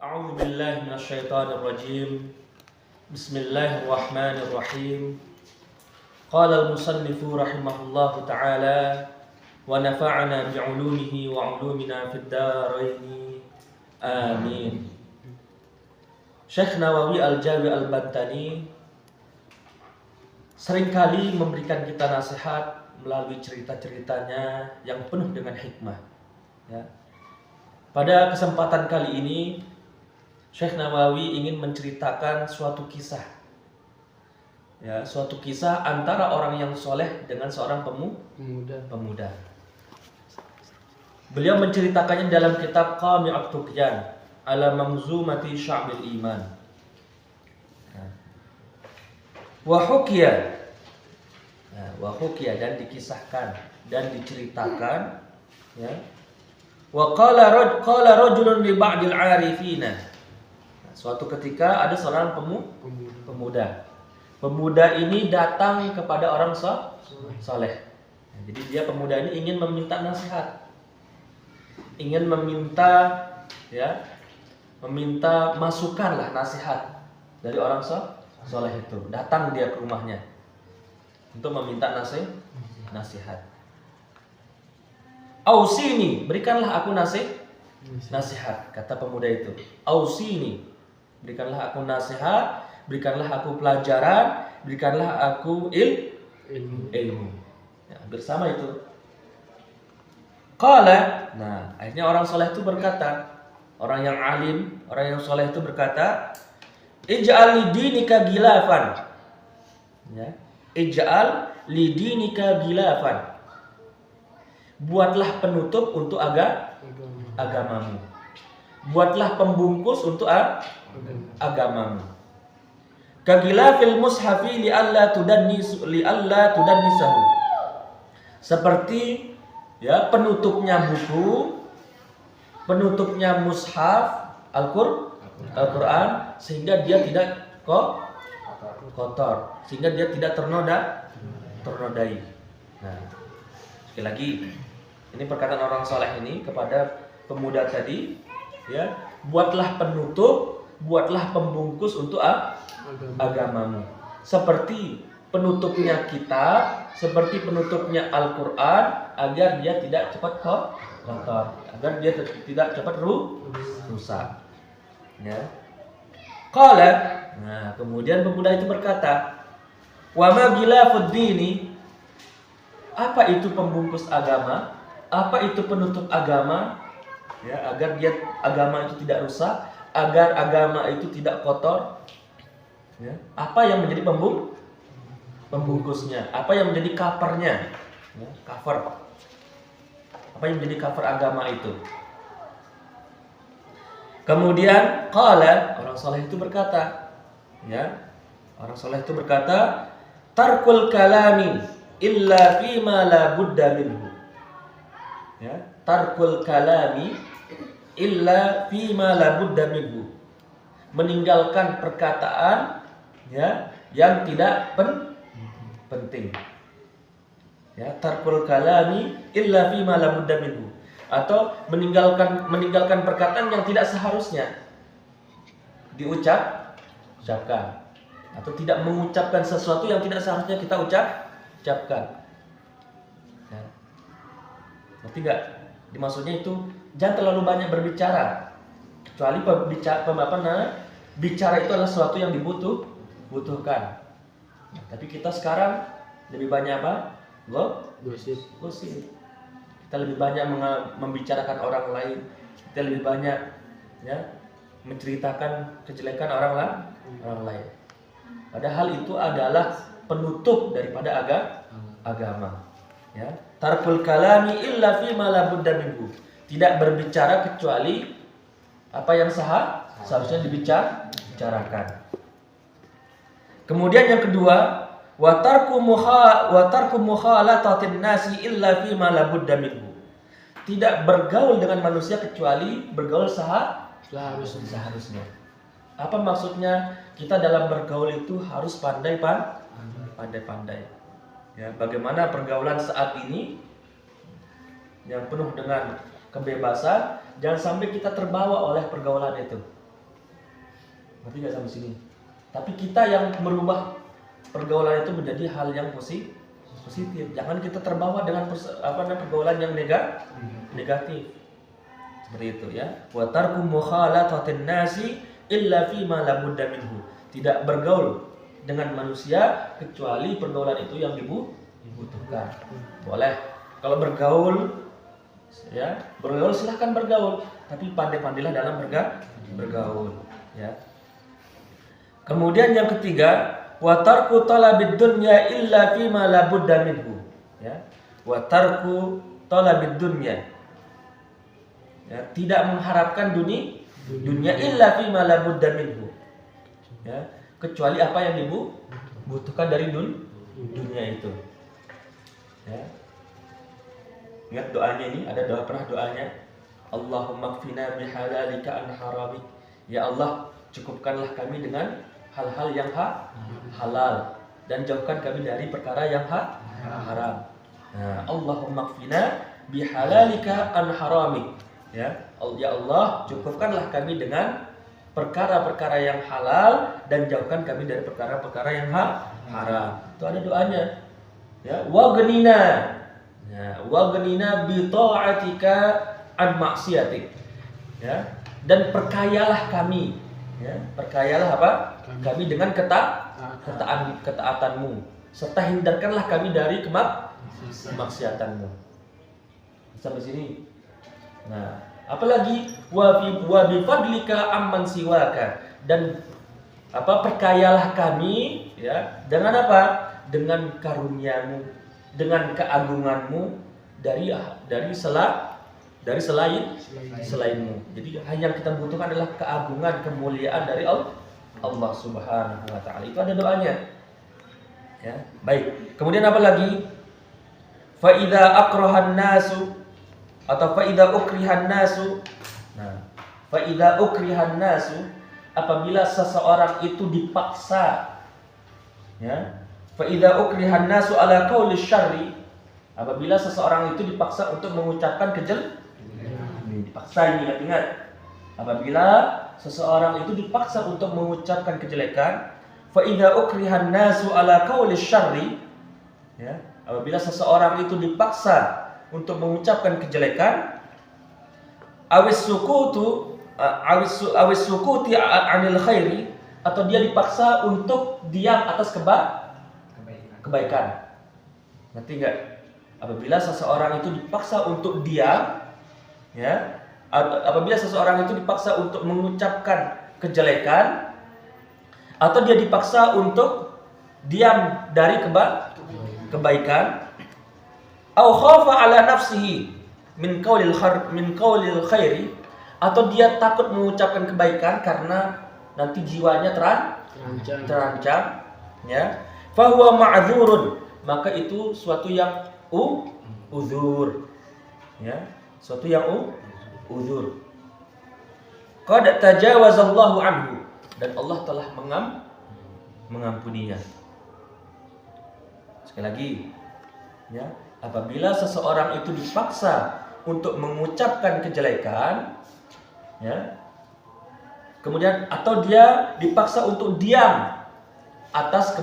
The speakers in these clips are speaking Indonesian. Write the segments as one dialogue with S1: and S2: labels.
S1: A'udzu billahi minasyaitonir rajim. Bismillahirrahmanirrahim. Qala al-musannifu rahimahullahu ta'ala wa nafa'ana bi'ulumihi wa 'ulumina fid dharain. Amin. Syekh Nawawi Al-Jawi Al-Bantani seringkali memberikan kita nasihat melalui cerita-ceritanya yang penuh dengan hikmah. Ya. Pada kesempatan kali ini Syekh Nawawi ingin menceritakan suatu kisah. Ya, suatu kisah antara orang yang soleh dengan seorang pemuda. Beliau menceritakannya dalam kitab Qami'ut Tughyan ala Manzumati Sya'bil Iman. Wa hukiya. Wa hukiya, dan dikisahkan dan diceritakan, ya. Wa qala rajulun li ba'dil 'arifina. Suatu ketika ada seorang pemuda. Pemuda ini datang kepada orang soleh. Jadi pemuda ini ingin meminta nasihat, ingin meminta masukan lah, nasihat dari orang soleh itu. Datang dia ke rumahnya untuk meminta nasihat. Ausini, berikanlah aku nasihat, kata pemuda itu. Ausini, berikanlah aku nasihat, berikanlah aku pelajaran, berikanlah aku ilmu. Ya, bersama itu. Qala, akhirnya orang soleh itu berkata, orang yang alim, orang yang soleh itu berkata, ij'al lidinika gilafan. Ya, ij'al lidinika gilafan. Buatlah penutup untuk agamamu. Buatlah pembungkus untuk agamamu. Kagilafil mushafi li'alla tudannisahu. Seperti penutupnya buku, penutupnya mushaf Al-Qur'an, sehingga dia tidak kotor, sehingga dia tidak ternodai. Nah, sekali lagi, ini perkataan orang soleh ini kepada pemuda tadi, ya, buatlah penutup, buatlah pembungkus untuk agamamu. Seperti penutupnya kitab, seperti penutupnya Al-Qur'an, agar dia tidak cepat kotor, agar dia tidak cepat rusak. Ya. Qala, kemudian pemuda itu berkata, wa ma gilafud dini, apa itu pembungkus agama? Apa itu penutup agama? Ya, agar agama itu tidak rusak, agar agama itu tidak kotor. Ya. Apa yang menjadi pembungkusnya? Apa yang menjadi covernya? Ya, cover. Apa yang menjadi cover agama itu? Kemudian qala, orang soleh itu berkata, ya, orang soleh itu berkata, tarkul kalami illa fima la budda minhu. Ya, tarkul kalami illa fima la budda minhu. Meninggalkan perkataan, ya, yang tidak penting. Ya, tarkul kalami illa fima la budda minhu. Atau meninggalkan perkataan yang tidak seharusnya diucapkan, atau tidak mengucapkan sesuatu yang tidak seharusnya kita ucapkan. Ya. Ngerti gak? Maksudnya itu jangan terlalu banyak berbicara, kecuali bicara itu adalah sesuatu yang dibutuhkan. Nah, tapi kita sekarang lebih banyak apa? Gosip. Kita lebih banyak membicarakan orang lain. Kita lebih banyak, ya, menceritakan kejelekan orang lain. Padahal itu adalah penutup daripada agama. Ya, tarkul kalami illa fima la budda minhu. Tidak berbicara kecuali apa yang seharusnya dibicarakan. Kemudian yang kedua, wa tarku mukhalatatin nasi illa fima la budda minhu. Tidak bergaul dengan manusia kecuali bergaul seharusnya. Apa maksudnya? Kita dalam bergaul itu harus pandai-pandai. Ya, bagaimana pergaulan saat ini yang penuh dengan kebebasan, jangan sampai kita terbawa oleh pergaulan itu. Ngerti nggak sampai sini? Tapi kita yang merubah pergaulan itu menjadi hal yang positif. Jangan kita terbawa dengan pergaulan yang negatif. Seperti itu ya. Wa tarku mukhalatatin nasi illa fi ma la budda minhu. Tidak bergaul dengan manusia kecuali pergaulan itu yang dibutuhkan. Boleh kalau bergaul ya, bergaul silahkan bergaul, tapi pandai-pandailah dalam bergaul ya. Kemudian yang ketiga, wa tarku talabid dunya illa fi ma la budda minhu ya. Wa tarku talabid dunya, ya, tidak mengharapkan dunia illa fi ma la budda minhu ya, kecuali apa yang dibutuhkan dari dunia itu ya. Ingat doanya ini, ada pernah doanya, Allahumma kfina bihalalika an haramik. Ya Allah, cukupkanlah kami dengan hal-hal yang halal dan jauhkan kami dari perkara yang haram. Nah, Allahumma kfina bihalalika an haramik. Ya Allah, cukupkanlah kami dengan perkara-perkara yang halal dan jauhkan kami dari perkara-perkara yang haram. Itu ada doanya. Ya, waghnina. Ya, waghnina bi ta'atika an maksiatik. Ya, dan perkayalah kami. Ya, perkayalah apa? Kami dengan ketaatanmu, serta hindarkanlah kami dari kemaksiatanmu. Sampai sini. Nah, apalagi wa bi fadlika amman siwaka, dan perkayalah kami ya dengan apa? Dengan karuniamu, dengan keagunganmu dari selainmu. Jadi yang kita butuhkan adalah keagungan, kemuliaan dari Allah Subhanahu wa taala. Itu ada doanya. Ya, baik. Kemudian apa lagi? Fa idza akrahan nasu atau fa idza ukrihan nasu. Nah, fa idza ukrihan nasu, apabila seseorang itu dipaksa, ya. Fa idza ukrihan nasu ala qauli syarri, apabila seseorang itu dipaksa untuk mengucapkan dipaksa, ingat. Apabila seseorang itu dipaksa untuk mengucapkan kejelekan, fa idza ukrihan nasu ala qauli syarri, ya, apabila seseorang itu dipaksa untuk mengucapkan kejelekan, awis sukuti anil khairi, atau dia dipaksa untuk diam atas kebaikan. Ngerti enggak? Apabila seseorang itu dipaksa untuk diam, ya, apabila seseorang itu dipaksa untuk mengucapkan kejelekan, atau dia dipaksa untuk diam dari kebaikan, au khafa ala nafsihi min qaulil khairi, atau dia takut mengucapkan kebaikan karena nanti jiwanya terancam, ya, fa huwa ma'dzurun, maka itu suatu yang uzur, ya, suatu yang uzur. Qad tajawazallahu anhu, dan Allah telah mengampuninya. Sekali lagi, ya, apabila seseorang itu dipaksa untuk mengucapkan kejelekan, ya, kemudian atau dia dipaksa untuk diam atas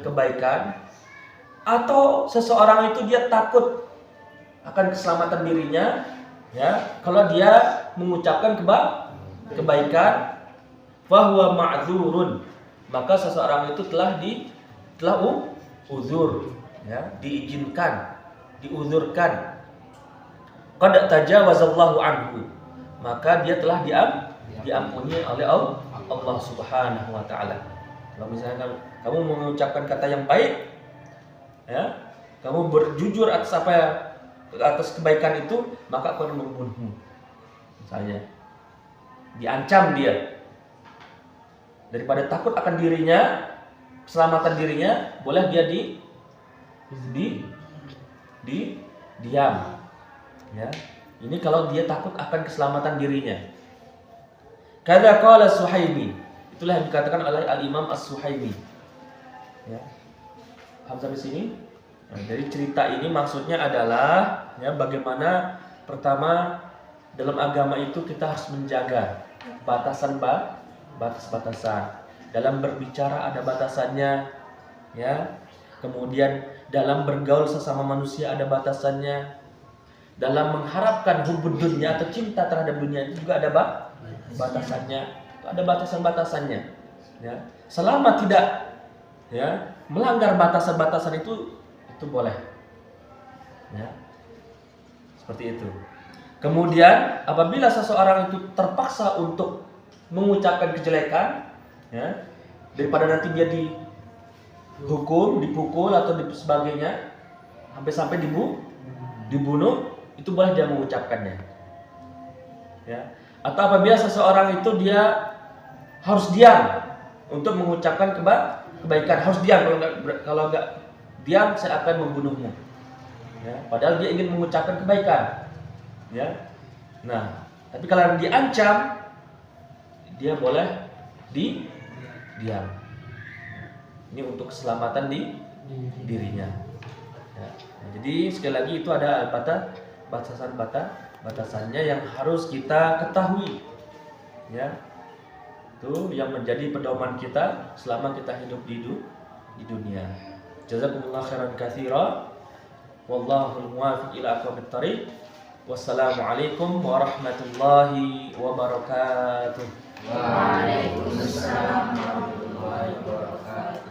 S1: kebaikan, atau seseorang itu dia takut akan keselamatan dirinya, ya, kalau dia mengucapkan kebaikan, fahuwa ma'dzurun, maka seseorang itu telah uzur, ya, diizinkan, diuzurkan. Qad tajawazallahu anhu, maka dia telah diampuni oleh Allah Subhanahu wa taala. Kalau misalnya kamu mengucapkan kata yang baik, ya, kamu berjujur atas kebaikan itu, maka aku akan membunuhmu. Misalnya diancam dia, daripada takut akan dirinya, keselamatan dirinya, boleh dia diam, ya. Ini kalau dia takut akan keselamatan dirinya. Kadza qala Suhaimi, itulah yang dikatakan oleh Al-Imam As-Suhaimi, ya. Paham sampai sini? Nah, dari cerita ini maksudnya adalah, ya, bagaimana pertama dalam agama itu kita harus menjaga batas-batasan. Dalam berbicara ada batasannya, ya. Kemudian dalam bergaul sesama manusia ada batasannya. Dalam mengharapkan hubud dunia atau cinta terhadap dunia itu juga ada batasannya. Ada batasan-batasannya. Ya. Selama tidak ya melanggar batasan-batasan itu boleh. Ya. Seperti itu. Kemudian apabila seseorang itu terpaksa untuk mengucapkan kejelekan, ya, daripada nanti dia dihukum, dipukul atau sebagainya, sampai dibunuh, itu boleh dia mengucapkannya. Ya. Atau apabila seseorang itu dia harus diam untuk mengucapkan kebaikan, harus diam, kalau enggak diam saya akan membunuhmu. Ya. Padahal dia ingin mengucapkan kebaikan. Ya. Nah, tapi kalau diancam, dia boleh diam. Ini untuk keselamatan dirinya. Ya. Nah, jadi sekali lagi itu ada batasannya yang harus kita ketahui. Ya. Itu yang menjadi pedoman kita selama kita hidup di dunia. Jazakumullah khairan katsira. Wallahul muwaffiq ila aqwamit thariq. Wassalamualaikum warahmatullahi wabarakatuh.
S2: Waalaikumsalam warahmatullahi wabarakatuh.